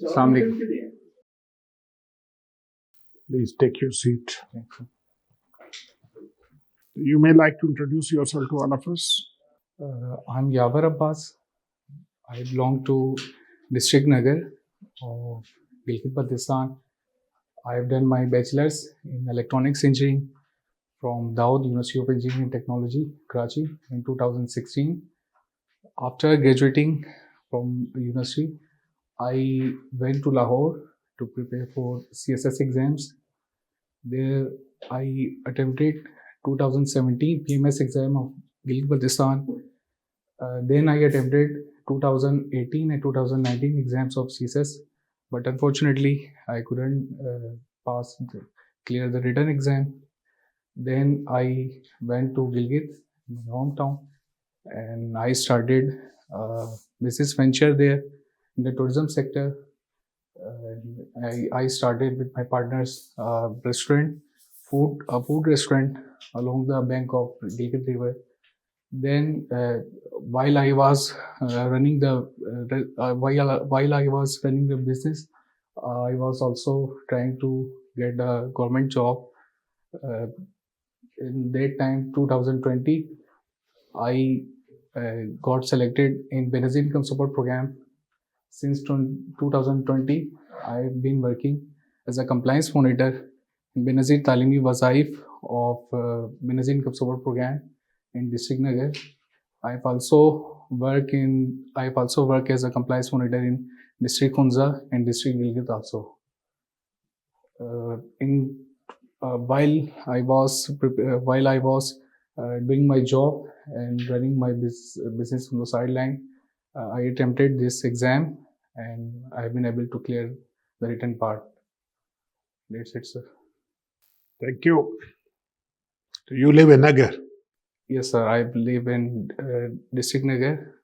Assalamu alaikum. Please take your seat. You may like to introduce yourself to all of us. I'm Yawar Abbas. I belong to District Nagar of Gilgit-Baltistan. I have done my bachelor's in electronics engineering from Dawood University of Engineering and Technology, Karachi in 2016. After graduating from university, I went to Lahore to prepare for CSS exams. There I attempted 2017 PMS exam of Gilgit-Baltistan. Then I attempted 2018 and 2019 exams of CSS, but unfortunately I couldn't clear the written exam. Then I went to Gilgit, my hometown, and I started business venture there in the tourism sector. I started with my partners a food restaurant along the bank of Gilgit River. Then, while I was running the business, I was also trying to get a government job. In that time, 2020, I got selected in Benazir Income Support Program. Since 2020, I've been working as a compliance monitor in Benazir Talimi Wazaif of Benazir Income Support Program in District Nagar. I've also work as a compliance monitor in District Hunza and District Gilgit also. While I was doing my job and running my business on the sideline, I attempted this exam and I've been able to clear the written part. That's it, sir. Thank you. So you live in Nagar. Yes, sir. I live in District Nagar,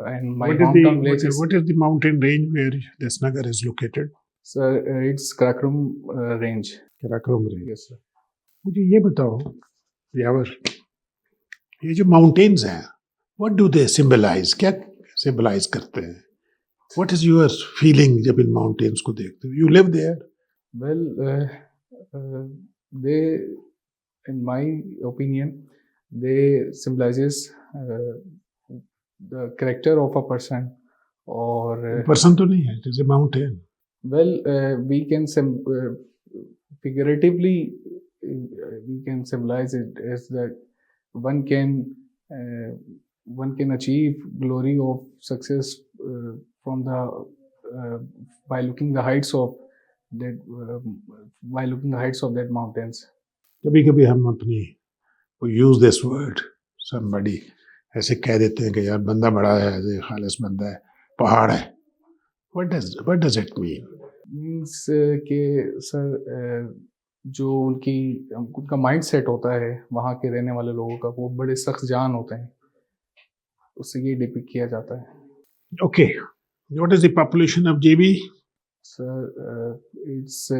and my What hometown village is. is the mountain range where this Nagar is located? Sir, it's Karakoram range. Karakoram range. Yes, sir. मुझे ये बताओ, यावर, ये जो mountains हैं, what do they symbolize? क्या symbolize करते हैं? What is your feeling जब इन mountains को देखते हो? You live there? Well, they, in my opinion, they symbolizes the character of a person or person तो नहीं है, it is a mountain. Well, we can figuratively we can symbolize it as that one can achieve glory of success from the by looking the heights of that mountains. कभी-कभी हम अपनी we use this word, somebody ऐसे कह देते हैं कि यार बंदा बड़ा है, ऐसे खालिस बंदा है, पहाड़ है. What does it mean? Means कि सर जो उनका माइंड सेट होता है वहाँ के रहने वाले लोगों का, वो बड़े सख्त जान होते हैं, उससे ये डिपिक्ट किया जाता है. Okay, what is the population of JB? Sir, it's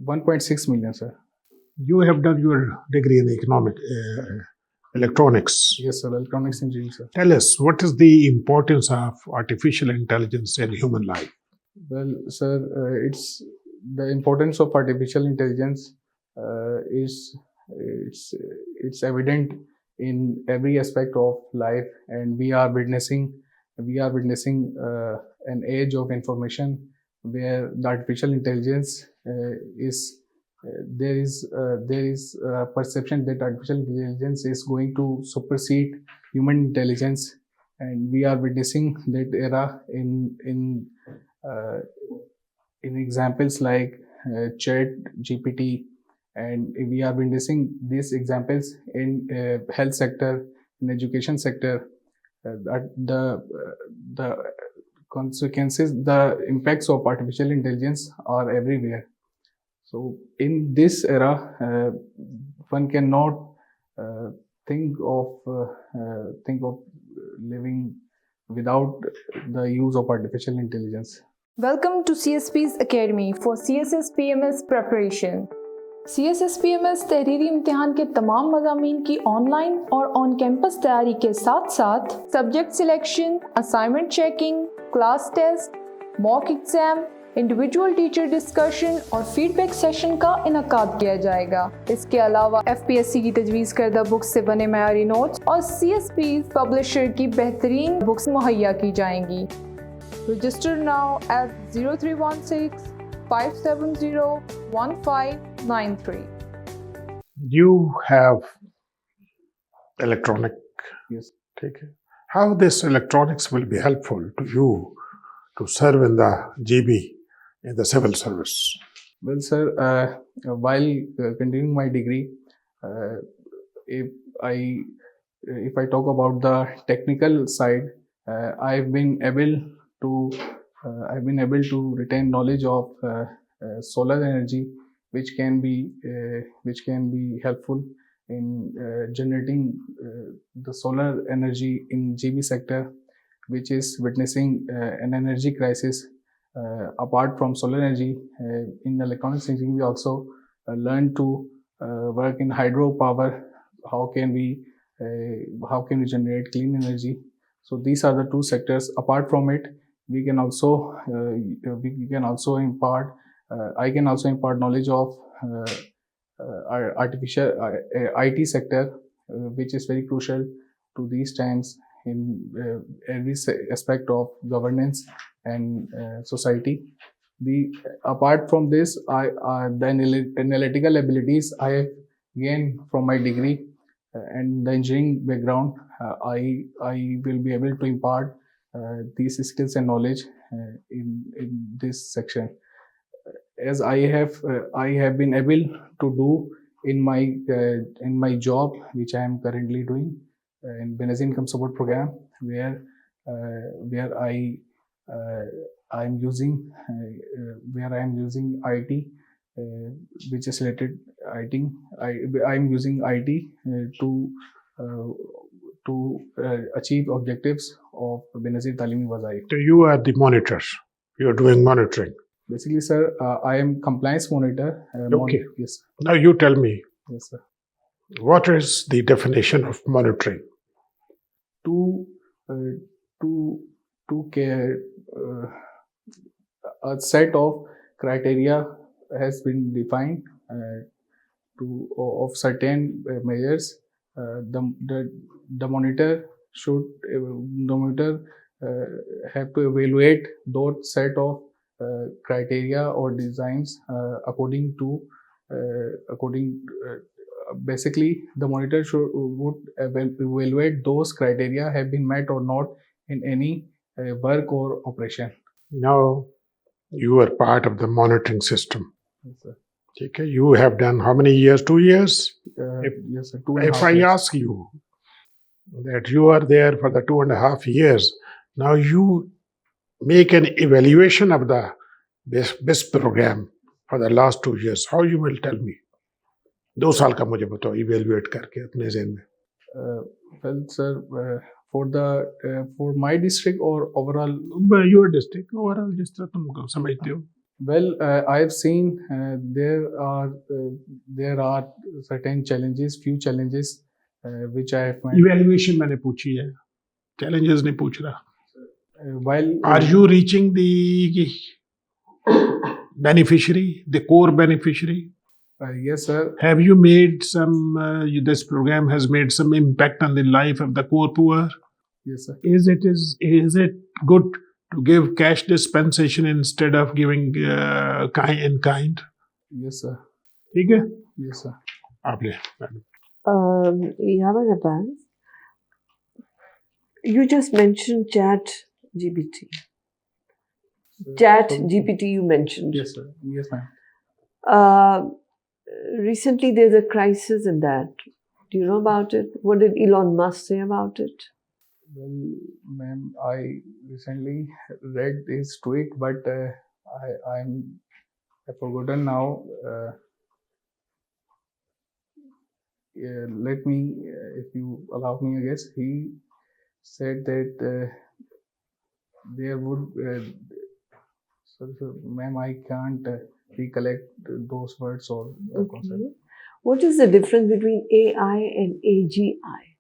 1.6 million, sir. You have done your degree in electronics. Yes, sir. Electronics engineering, sir. Tell us, what is the importance of artificial intelligence in human life? Well, sir, it's the importance of artificial intelligence it's evident in every aspect of life, and we are witnessing an age of information where the artificial intelligence there is a perception that artificial intelligence is going to supersede human intelligence, and we are witnessing that era in examples like Chat GPT, and we are witnessing these examples in health sector, in education sector. The consequences, the impacts of artificial intelligence are everywhere. So in this era, one cannot think of living without the use of artificial intelligence. Welcome to CSPs Academy for CSS PMS preparation. CSSPMS तहरीरी इम्तिहान के तमाम मज़ामीन की online और on campus तैयारी के साथ साथ subject selection, assignment checking, class test, mock exam, individual teacher discussion और फीडबैक सेशन का इनकाद किया जाएगा। इसके अलावा FPSC की तजवीज़ करदा बुक्स से बने मयारी नोट्स और CSPs पब्लिशर की बेहतरीन बुक्स मुहैया की जाएंगी। Register now at 0316 570 1593. You have electronic. Yes. Take it. How this electronics will be helpful to you to serve in the GB in the civil service? Well, sir, while continuing my degree, if I if I talk about the technical side, I've been able to retain knowledge of solar energy, which can be helpful in generating the solar energy in GB sector, which is witnessing an energy crisis. Apart from solar energy, in electronics engineering, we also learn to work in hydropower. How can we generate clean energy? So these are the two sectors. Apart from it, we can also impart. I can also impart knowledge of artificial IT sector, which is very crucial to these times in every aspect of governance and society. Apart from this, the analytical abilities I have gained from my degree and the engineering background. I will be able to impart these skills and knowledge in this section, as I have been able to do in my job, which I am currently doing in Benazir Income Support Program, where I am using IT, which is related IT. I am using IT to achieve objectives of Benazir Talimi Wazaif. So you are the monitors. You are doing monitoring. Basically, sir, I am compliance monitor. Okay. Yes. Now you tell me, Yes, sir. what is the definition of monitoring? To care, a set of criteria has been defined of certain measures. The monitor should have to evaluate those set of criteria or designs according to basically the monitor would evaluate those criteria have been met or not in any work or operation. Now you are part of the monitoring system. Yes, sir. Okay. You have done how many years? 2 years? Yes, sir. 2.5 If I years. ask you that you are there for the 2.5 years, now you make an evaluation of the this program for the last 2 years. How you will tell me? 2 साल का मुझे बताओ evaluate करके अपने ज़हन में. Well, sir, for my district or overall? Your district, overall जिस तरह तुम समझते हो. Well, I have seen there are certain challenges, few challenges which I have met. Evaluation मैंने पूछी है. Challenges नहीं पूछ रहा. While Are you reaching the beneficiary, the core beneficiary? Yes, sir. Have you made some, this program has made some impact on the life of the core poor? Yes, sir. Is it good to give cash dispensation instead of giving in kind? Yes, sir. ठीक है? Yes, sir. आप ले. Yawar Abbas, you just mentioned ChatGPT. ChatGPT you mentioned. Yes, sir. Yes, ma'am. Recently there's a crisis in that. Do you know about it? What did Elon Musk say about it? Well, ma'am, I recently read his tweet, but I've forgotten now. Let me, if you allow me, I guess he said that there would. Sorry, ma'am, I can't recollect those words or the concept. Okay. What is the difference between AI and AGI?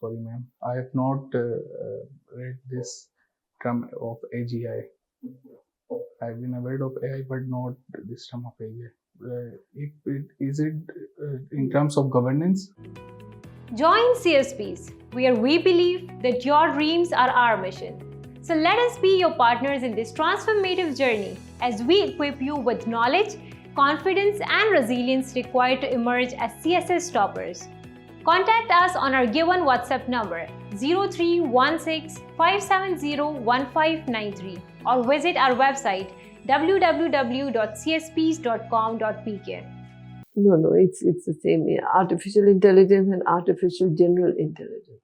Sorry, ma'am. I have not read this term of AGI. I've been aware of AI, but not this term of AGI. Is it in terms of governance? Join CSPs, where we believe that your dreams are our mission. So let us be your partners in this transformative journey as we equip you with knowledge, confidence, and resilience required to emerge as CSS toppers. Contact us on our given WhatsApp number 0316 570 or visit our website www.csps.com.pk. No, it's the same. Yeah. Artificial intelligence and artificial general intelligence.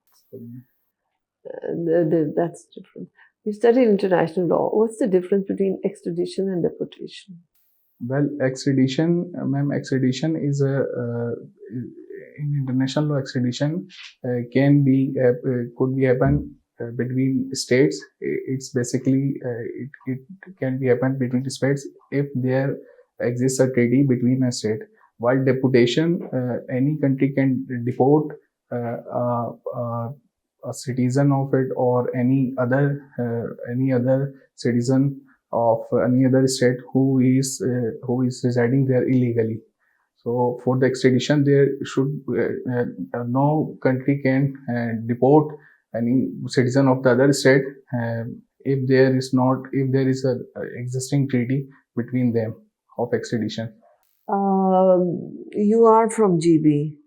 That's different. You studied international law. What's the difference between extradition and deportation? Well, extradition, ma'am, extradition is a in international law. Extradition can be could be happen between states. It's basically it can be happen between states if there exists a treaty between a state. While deportation, any country can deport a citizen of it or any other citizen of any other state who is residing there illegally. So for the extradition, there should no country can deport any citizen of the other state if there is a existing treaty between them of extradition. You are from GB.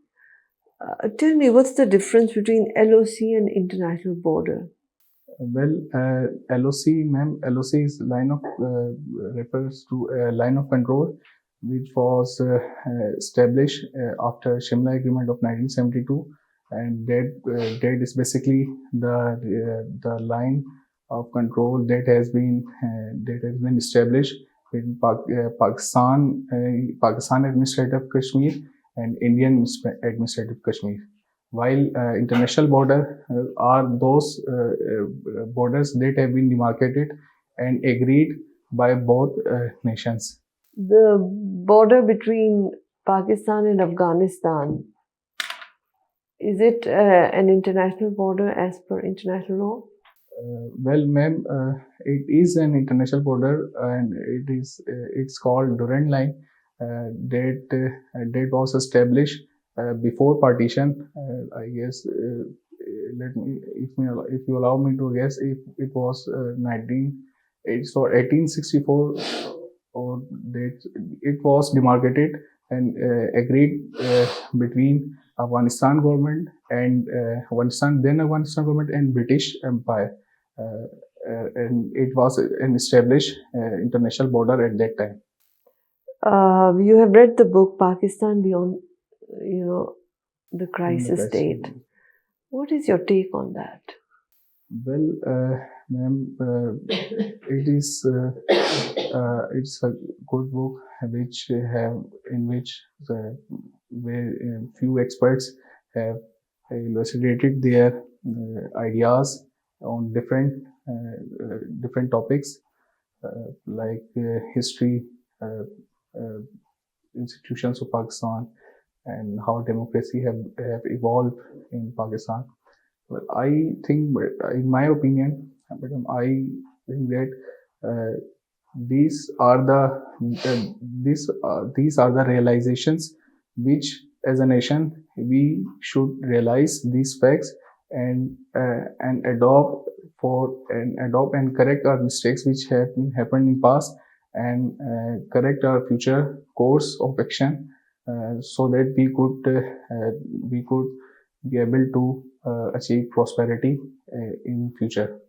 Tell me, what's the difference between LOC and international border? Well, LOC, ma'am, LOC is refers to a line of control which was established after Shimla Agreement of 1972, and that is basically the line of control that has been established in Pakistan administrative Kashmir and Indian administrative Kashmir. While international border are those borders that have been demarcated and agreed by both nations. The border between Pakistan and Afghanistan, is it an international border as per international law? Well, ma'am, it is an international border, and it's called Durand Line. That was established before partition. I guess. If you allow me to guess, if it was 1864, or that it was demarcated and agreed between Afghanistan government and Afghanistan government and British Empire, and it was an established international border at that time. You have read the book Pakistan Beyond, the Crisis State. What is your take on that? Well, ma'am, it's a good book in which few experts have elucidated their ideas on different topics like history, institutions of Pakistan, and how democracy have evolved in Pakistan. Well, I think, in my opinion, I think that these are the realizations which, as a nation, we should realize these facts and adopt and correct our mistakes which have happened in past, and correct our future course of action so that we could be able to achieve prosperity in future.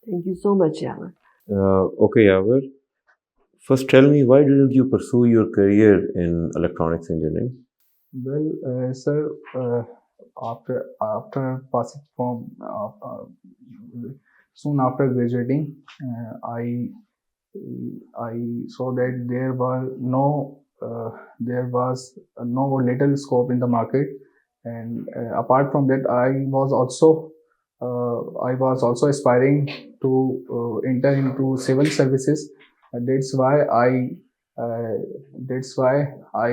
Thank you so much, Yawar. Okay, Yawar. First, tell me, why didn't you pursue your career in electronics engineering? Well, sir, after passing from soon after graduating, I saw that there was no little scope in the market, and apart from that, I was also aspiring to enter into civil services. That's why I That's why uh,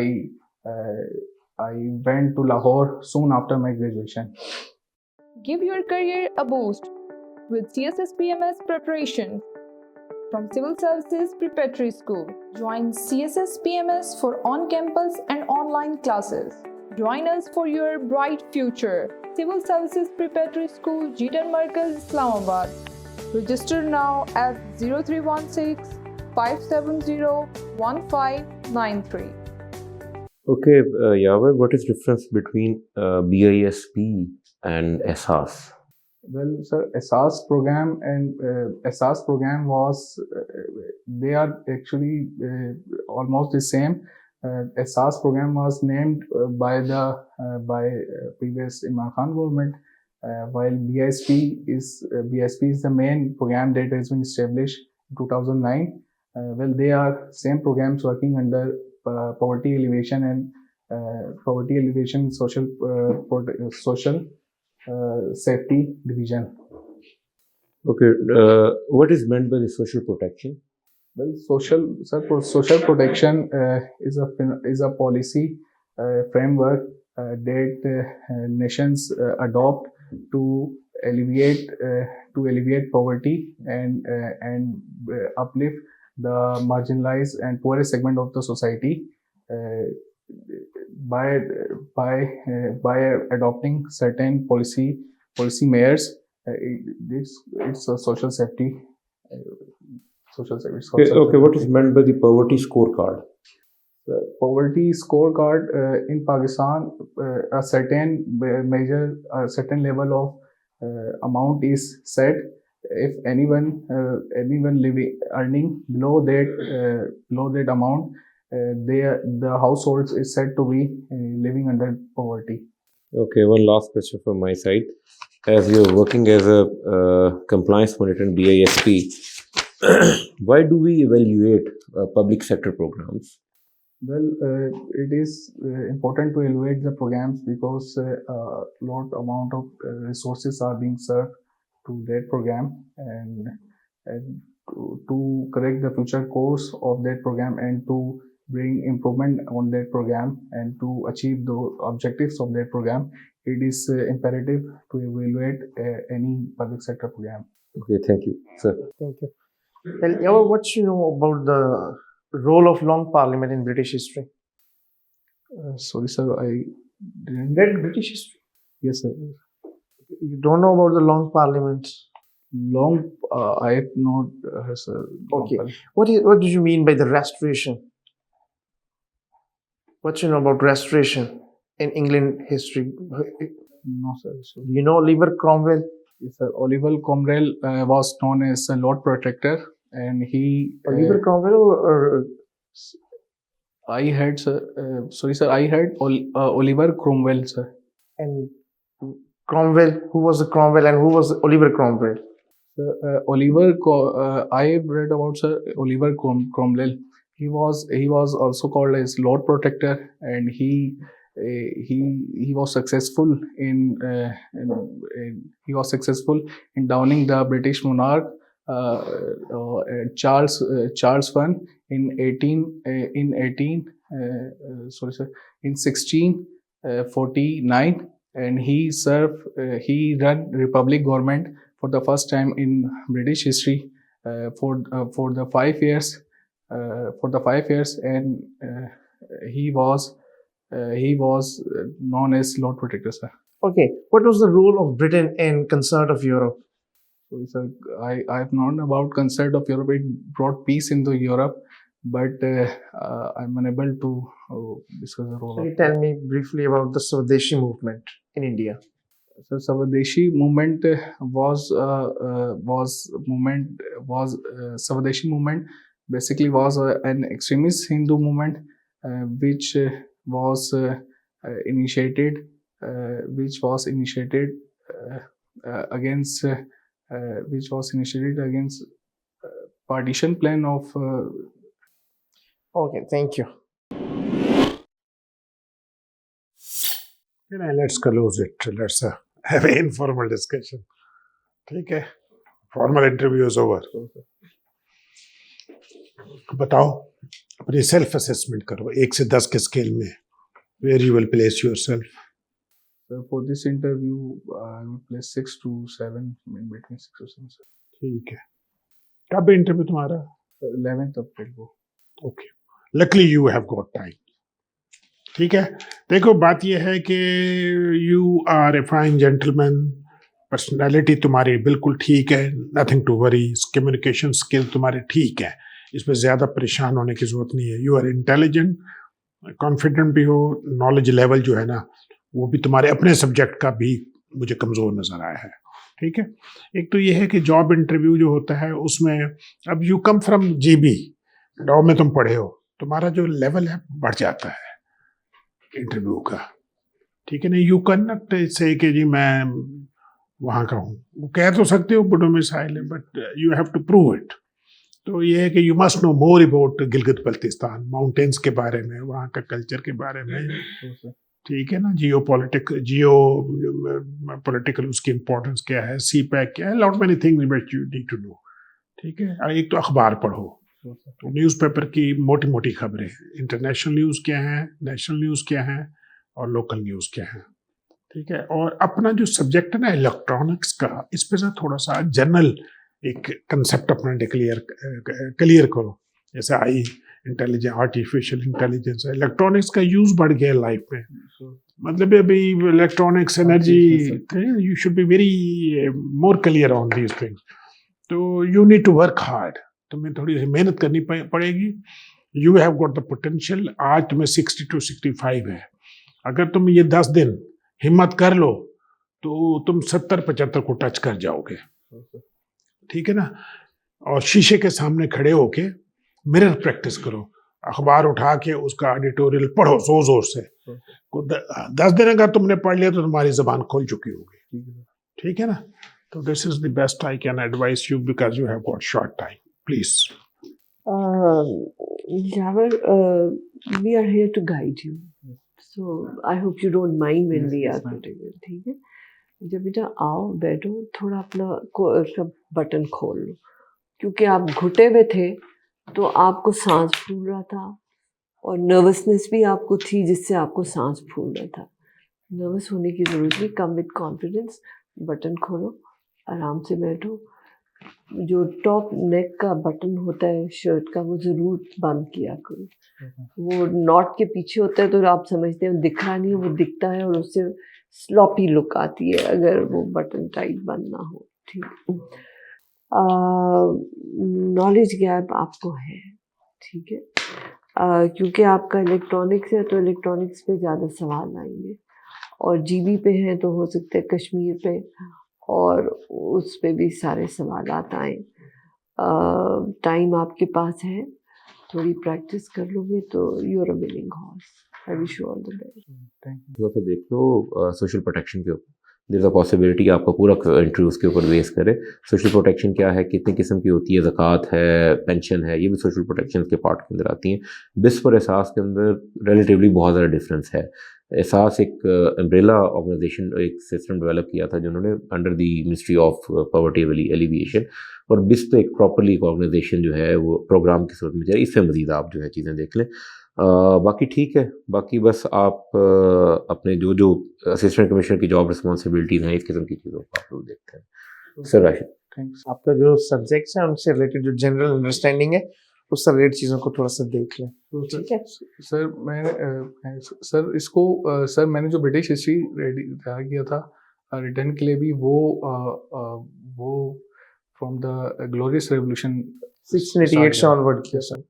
I went to Lahore soon after my graduation. Give your career a boost with CSS PMS preparation from Civil Services Preparatory School. Join CSS PMS for on-campus and online classes. Join us for your bright future. Civil Services Preparatory School, Jeetan Markaz, Islamabad. Register now at 0316 570 1593. Okay, Yawar, what is difference between BISP and SAS? Well, sir, SAS program and SAS program was they are actually almost the same. SAS program was named by the previous Imran Khan government, while BISP is the main program that has been established in 2009. Well, they are same programs working under poverty alleviation and social safety division. Okay, what is meant by the social protection? Well, social protection is a policy framework that nations adopt to alleviate poverty and uplift the marginalized and poorest segment of the society uh, by by adopting certain policy measures. It's a social safety. It's called Okay, what is safety. meant by the poverty scorecard? The poverty scorecard in Pakistan, a certain certain level of amount is set. If anyone living earning below that amount, the households is said to be living under poverty. Okay, one last question from my side. As you're working as a compliance monitor in BISP, why do we evaluate public sector programs? Well, it is important to evaluate the programs because a lot amount of resources are being served to that program and to correct the future course of that program and to bring improvement on that program and to achieve the objectives of that program. It is imperative to evaluate any public sector program. Okay, thank you, sir. Thank you. Well, Yawar, what you know about the role of Long Parliament in British history? Sorry, sir, I didn't. Read British history? Yes, sir. You don't know about the Long Parliament? Long, I have not heard, sir. Okay. What do you mean by the Restoration? What you know about Restoration in England history? No, sir. Do you know Oliver Cromwell? Yes, sir. Oliver Cromwell was known as a Lord Protector, and he. Oliver Cromwell or I heard, sir. Sorry, sir. I heard Oliver Cromwell, sir. and Cromwell? Who was the Cromwell and who was Oliver Cromwell? I have read about Sir Oliver Cromwell. He was also called as Lord Protector, and he was successful he was successful in downing the British monarch Charles I in 1649, and he ran Republic government for the first time in British history for the 5 years and he was known as Lord Protector, sir. Okay. What was the role of Britain in concert of Europe? So, sir, I have known about concert of Europe. It brought peace into Europe, but I'm unable to discuss the role Can of. you tell me briefly about the Swadeshi movement in India? So Swadeshi movement Swadeshi movement basically was an extremist Hindu movement which was initiated against partition plan of. Okay, thank you. Let's close it. Let's have an informal discussion. ठीक है, formal interview is over. बताओ अपनी self assessment करो 1 से 10 के scale में, where you will place yourself. Sir, for this interview, I will place 6 to 7, in between 6 to 7. Sir. ठीक है, कब इंटरव्यू तुम्हारा? 11th April को। Okay, luckily you have got time. ठीक है, देखो बात यह है कि you are a fine gentleman, personality तुम्हारी बिल्कुल ठीक है, nothing to worry, communication skill तुम्हारे ठीक है, इसमें ज़्यादा परेशान होने की ज़रूरत नहीं है। यू आर इंटेलिजेंट, कॉन्फिडेंट भी हो, नॉलेज लेवल जो है ना वो भी तुम्हारे अपने सब्जेक्ट का भी मुझे कमज़ोर नज़र आया है। ठीक है, एक तो ये है कि जॉब इंटरव्यू जो होता है उसमें, अब you come from GB, law में तुम पढ़े हो, तुम्हारा जो लेवल है बढ़ जाता है इंटरव्यू का। ठीक है ना, यू कैन नॉट से कि जी मैं वहाँ का हूँ, वो कह तो सकते हो डोमिसाइल है, but you have to prove it. तो ये है कि you must know more about Gilgit Baltistan, mountains के बारे में, वहाँ का कल्चर के बारे में। ठीक है ना, जियो पॉलिटिकल उसकी इम्पोर्टेंस क्या है, सी पैक क्या है, lot many things which you need to know. ठीक है, एक तो अखबार पढ़ो, तो न्यूज़पेपर की मोटी मोटी खबरें, इंटरनेशनल न्यूज़ क्या है, नेशनल न्यूज़ क्या है और लोकल न्यूज़ क्या है। ठीक है, और अपना जो सब्जेक्ट है ना इलेक्ट्रॉनिक्स का, इस पे थोड़ा सा जनरल एक कंसेप्ट अपना क्लियर करो। जैसे आई इंटेलिजेंस, आर्टिफिशियल इंटेलिजेंस, इलेक्ट्रॉनिक्स का यूज बढ़ गया लाइफ में, मतलब अभी electronics energy, you should be very more clear on these things. तो you need to work hard, तुम्हें थोड़ी सी मेहनत करनी पड़ेगी। You have got the potential, आज तुम्हें 60 to 65 है, अगर तुम ये 10 दिन हिम्मत कर लो तो तुम 70-75 को टच कर जाओगे। ठीक है ना, और शीशे के सामने खड़े होके मिरर प्रैक्टिस करो, अखबार उठा के उसका एडिटोरियल पढ़ो जोर जोर से। 10 दिन अगर तुमने पढ़ लिया तो तुम्हारी जबान खुल चुकी होगी। ठीक है ना, तो this is the best I can advice you because you have got short time, please. Yawar, we are here to guide you, so I hope you don't mind when we are putting it. ठीक है, जब बेटा आओ बैठो, थोड़ा अपना button खोल लो, क्योंकि आप घुटे हुए थे तो आपको सांस फूल रहा था और नर्वसनेस भी आपको थी जिससे आपको सांस फूल रहा था। नर्वस होने की ज़रूरत नहीं, कम विद कॉन्फिडेंस, बटन खोलो, आराम से बैठो। जो टॉप नेक का बटन होता है शर्ट का वो ज़रूर बंद किया करो, वो नॉट के पीछे होता है तो आप समझते हैं दिख रहा नहीं है, वो दिखता है और उससे स्लॉपी लुक आती है अगर वो बटन टाइट बंद ना हो। ठीक, नॉलेज गैप आपको है, ठीक है, क्योंकि आपका इलेक्ट्रॉनिक्स है तो इलेक्ट्रॉनिक्स पे ज़्यादा सवाल आएंगे, और जीबी पे हैं तो हो सकता है कश्मीर पे और उस पे भी सारे सवाल आए। टाइम आपके पास है, थोड़ी प्रैक्टिस कर लोगे तो you are a winning horse. I wish you all the best. थोड़ा सा देख लो सोशल प्रोटेक्शन के ऊपर, देयर इज अ पॉसिबिलिटी आपका पूरा इंटरव्यू उसके ऊपर बेस करे। सोशल प्रोटेक्शन क्या है, कितने किस्म की होती है, ज़कात है, पेंशन है, ये भी सोशल प्रोटेक्शन के पार्ट के अंदर आती हैं। बिस पर एहसास के अंदर रिलेटिवली बहुत ज़्यादा डिफरेंस है। एहसास एक अम्ब्रेला ऑर्गेनाइजेशन, एक सिस्टम डेवलप किया था जिन्होंने under the ministry of poverty alleviation, और बिस तो एक प्रॉपरली एक ऑर्गेनाइजेशन जो है वो प्रोग्राम की सूरत में जाए। इससे मज़ीद आप जो है चीज़ें देख लें। बाकी ठीक है, बाकी बस आप अपने जो जो असिस्टेंट कमिश्नर की जॉब रिस्पॉन्सिबिलिटीज़ हैं, इस किस्म की चीज़ों को आप लोग देखते हैं। Sir Rashid, thanks. आपका जो सब्जेक्ट्स हैं उनसे रिलेटेड जो जनरल अंडरस्टैंडिंग है उससे रिलेटेड चीज़ों को थोड़ा सा देख लें, ठीक है। सर मैं सर इसको सर मैंने जो ब्रिटिश हिस्ट्री रेडी तैयार किया था रिटर्न के लिए भी, वो फ्रॉम द ग्लोरियस रेवोल्यूशन 1688 से ऑनवर्ड किया सर।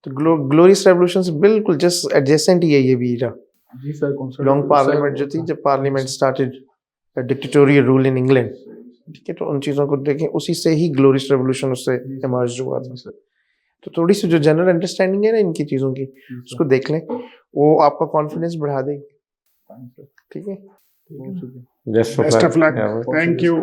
तो ग्लोरियस रेवोल्यूशन से बिल्कुल जस्ट एडजेसेंट ही है ये भी era। जी सर, कौन सा लॉन्ग पार्लियामेंट जो थी, जब parliament started dictatorial rule in England, ठीक है, तो उन चीज़ों को देखें, उसी से ही ग्लोरियस रेवोल्यूशन उससे इमर्ज हुआ था सर। तो थोड़ी सी जो जनरल अंडरस्टैंडिंग है ना इनकी चीज़ों की, उसको देख लें, वो आपका कॉन्फिडेंस बढ़ा देगी, ठीक है। Best of luck, thank you.